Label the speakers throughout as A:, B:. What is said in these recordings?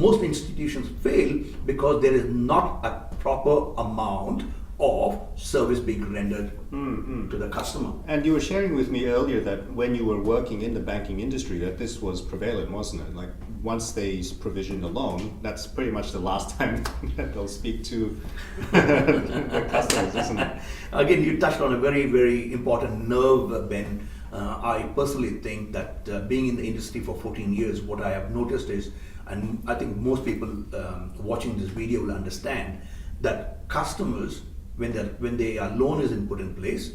A: most institutions fail because there is not a proper amount of service being rendered to the customer.
B: And you were sharing with me earlier that when you were working in the banking industry, that this was prevalent, wasn't it? Like once they provision a loan, that's pretty much the last time that they'll speak to the customers, isn't it?
A: Again, you touched on a very, very important nerve, Ben. I personally think that being in the industry for 14 years, what I have noticed is, and I think most people watching this video will understand, that customers, when their loan isn't put in place,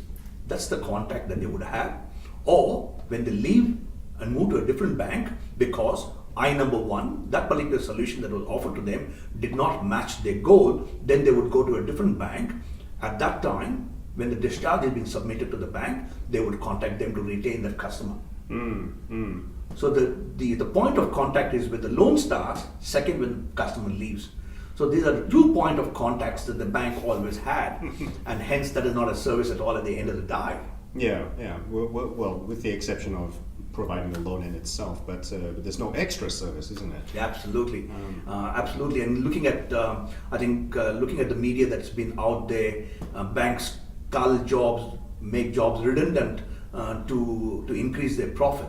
A: that's the contact that they would have. Or when they leave and move to a different bank because number one, that particular solution that was offered to them did not match their goal, then they would go to a different bank. At that time, when the discharge is being submitted to the bank, they would contact them to retain that customer. So the point of contact is when the loan starts, second when the customer leaves. So these are 2 points of contacts that the bank always had, and hence that is not a service at all at the end of the day.
B: Yeah. Well, with the exception of providing the loan in itself, but there's no extra service, isn't it?
A: Yeah, absolutely, absolutely. And looking at, looking at the media that's been out there, banks cull jobs, make jobs redundant to increase their profit,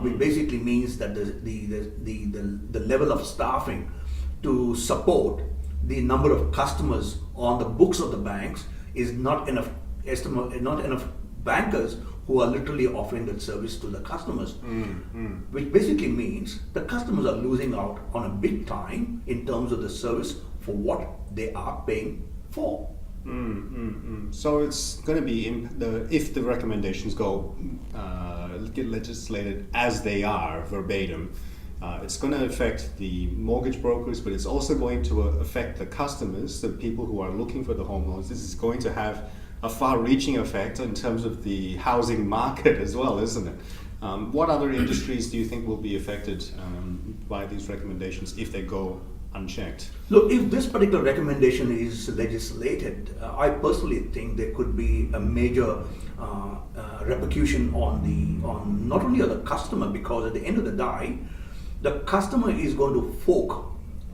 A: which basically means that the level of staffing to support the number of customers on the books of the banks is not enough. Not enough bankers who are literally offering that service to the customers, which basically means the customers are losing out on a big time in terms of the service for what they are paying for.
B: So it's going to be if the recommendations get legislated as they are verbatim. It's going to affect the mortgage brokers, but it's also going to affect the customers, the people who are looking for the home loans. This is going to have a far-reaching effect in terms of the housing market as well, isn't it? What other industries do you think will be affected by these recommendations if they go unchecked?
A: Look, if this particular recommendation is legislated, I personally think there could be a major repercussion on not only on the customer, because at the end of the day, the customer is going to fork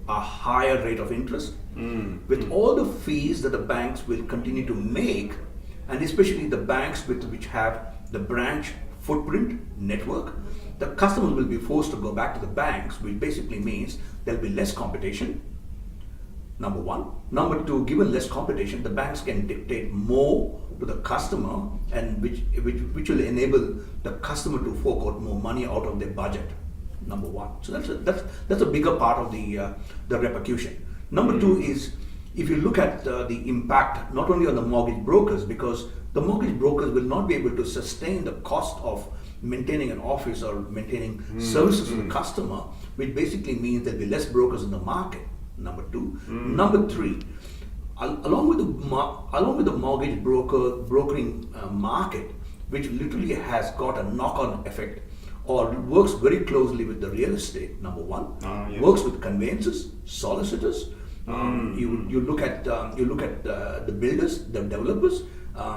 A: a higher rate of interest with all the fees that the banks will continue to make, and especially the banks which have the branch footprint network. The customers will be forced to go back to the banks, which basically means there'll be less competition, number one. Number two, given less competition, the banks can dictate more to the customer, and which will enable the customer to fork out more money out of their budget. Number one. So that's a bigger part of the repercussion. Number two is, if you look at the impact not only on the mortgage brokers, because the mortgage brokers will not be able to sustain the cost of maintaining an office or maintaining services to the customer, which basically means there'll be less brokers in the market. Number two. Number three, along with the mortgage brokering market, which literally has got a knock-on effect, or works very closely with the real estate. Number one, works with conveyancers, solicitors. You look at the builders, the developers.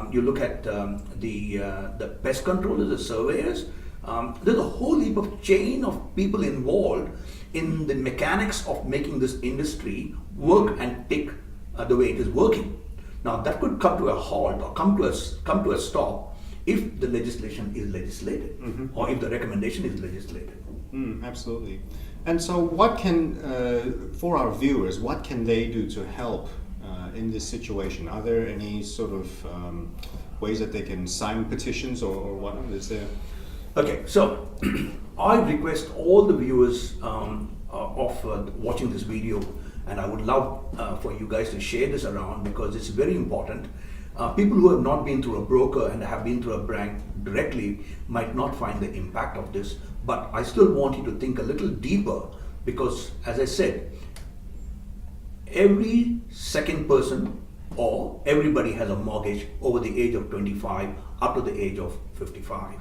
A: You look at the pest controllers, the surveyors. There's a whole heap of chain of people involved in the mechanics of making this industry work and tick the way it is working. Now that could come to a halt or come to a stop if the legislation is legislated, or if the recommendation is legislated.
B: Absolutely. And so what can, for our viewers, what can they do to help in this situation? Are there any sort of ways that they can sign petitions or what is there?
A: Okay, so I request all the viewers of watching this video, and I would love for you guys to share this around, because it's very important. People who have not been through a broker and have been through a bank directly might not find the impact of this, but I still want you to think a little deeper, because as I said, every second person or everybody has a mortgage over the age of 25 up to the age of 55.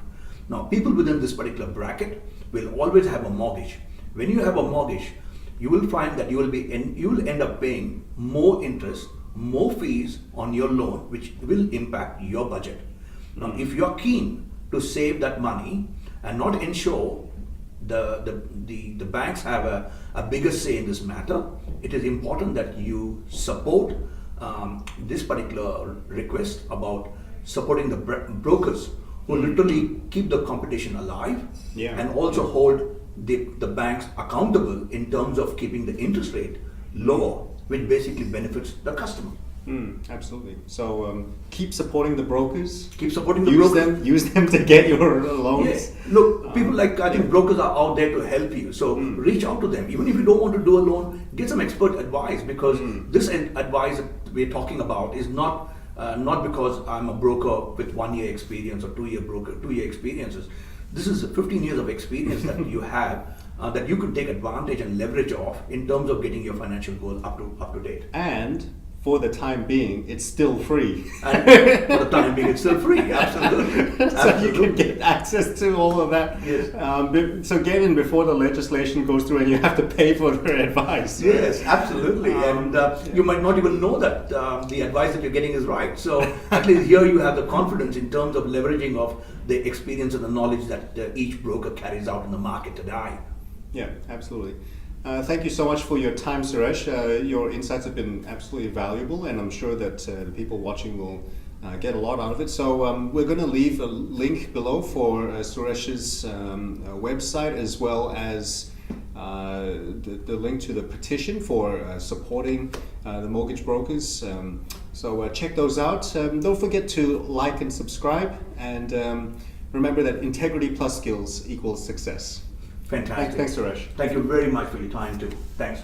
A: Now, people within this particular bracket will always have a mortgage. When you have a mortgage, you will find that you will end up paying more interest, more fees on your loan, which will impact your budget. Now, if you're keen to save that money and not ensure the banks have a bigger say in this matter. It is important that you support this particular request about supporting the brokers who literally keep the competition alive, and also hold the banks accountable in terms of keeping the interest rate lower, which basically benefits the customer.
B: Absolutely. So keep supporting the brokers.
A: Keep supporting the brokers.
B: Use them to get your loans.
A: Yes. Look, people I think brokers are out there to help you. So reach out to them. Even if you don't want to do a loan, get some expert advice, because this advice that we're talking about is not because I'm a broker with 1 year experience or 2 year experiences. This is 15 years of experience that you have, that you could take advantage and leverage of in terms of getting your financial goal up to date.
B: And for the time being, it's still free.
A: And for the time being, it's still free. Absolutely.
B: So you can get access to all of that.
A: Yes.
B: So get in before the legislation goes through and you have to pay for their advice. Right?
A: Yes, absolutely. And you might not even know that the advice that you're getting is right. So at least here you have the confidence in terms of leveraging of the experience and the knowledge that each broker carries out in the market today.
B: Yeah, absolutely. Thank you so much for your time, Suresh. Your insights have been absolutely valuable, and I'm sure that the people watching will get a lot out of it. So we're going to leave a link below for Suresh's website, as well as the link to the petition for supporting the mortgage brokers. So check those out. Don't forget to like and subscribe, and remember that integrity plus skills equals success.
A: Fantastic.
B: Thanks, Suresh.
A: Thank you very much for your time too. Thanks.